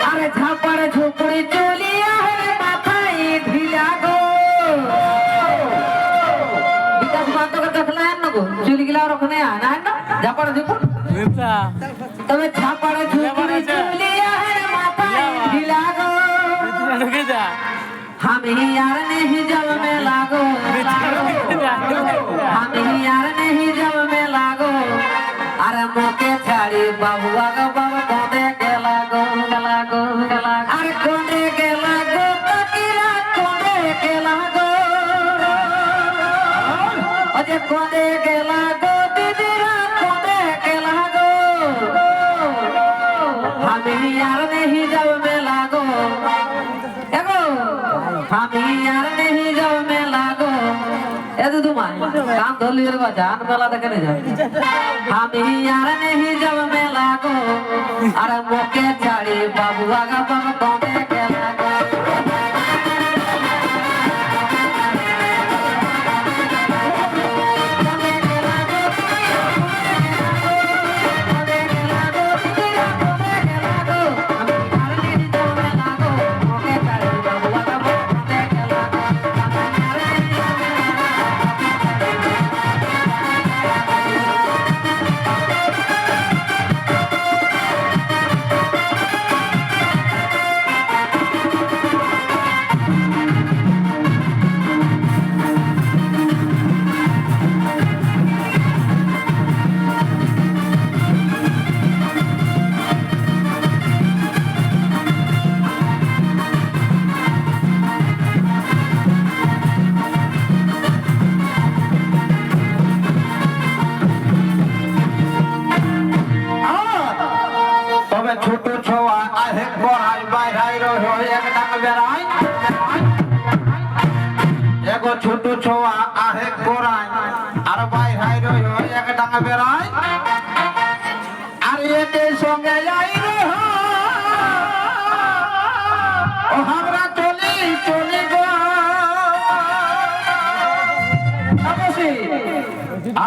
আরে ঝাপার ঝুপড়ি চলিয়া হে মাথায় ঢিলা গো বিকাশ বান্ধবের কাছে না গো চলি গেলা ওখানে না ঝাপার ঝুপড়ি তবে ঝাপার ঝুপড়ি চলিয়া হে মাথায় ঢিলা গো আমি यार नहीं जब में लागो আমি यार नहीं जब में लागो अरे मोके छाड़ी बाबुआ गो बाबा कोने के लागो अरे कोने के लागो तकीरा कोने के लागो अजे कोने के लागो दीदीरा कोने के लागो আমি यार नहीं जब में लागो আমি यार नहीं जब में लागो ए दूधू मां काम धोली रे जान मेला देखे नहीं जाए আমি यार नहीं जब में लागो अरे मोके छाड़ी बाबुआ का बाबा कोने के लागो ছোট ছোয়া আহে বড়াই বাইরাই রো এক ডাক বেড়াই এগো ছোট ছোয়া আহে বড়াই আর বাইরাই রো এক ডাক বেড়াই আর একে সঙ্গে যাই রে ও আমরা চলি চলি গো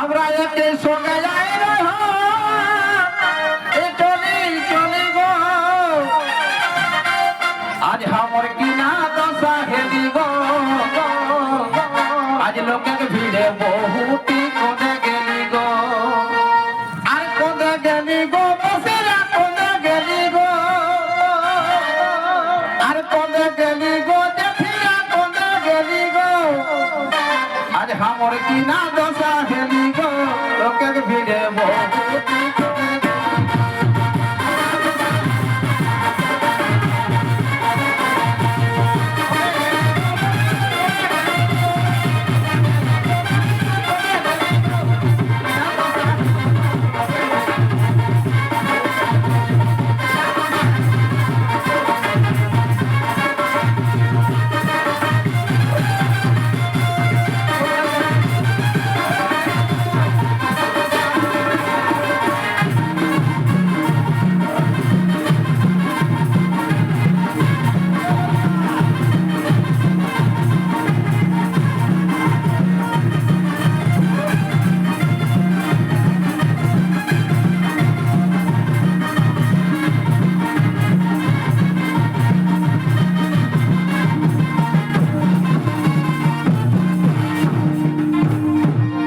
আমরা একে সঙ্গে যাই রে आज हमर किना दशा हेली गो आज लोके भीड़े बहुत कोने गेली गो आर कोने गेली गो बसेरा कोने गेली गो आर कोने गेली गो देखिया कोने गेली गो आज हमर किना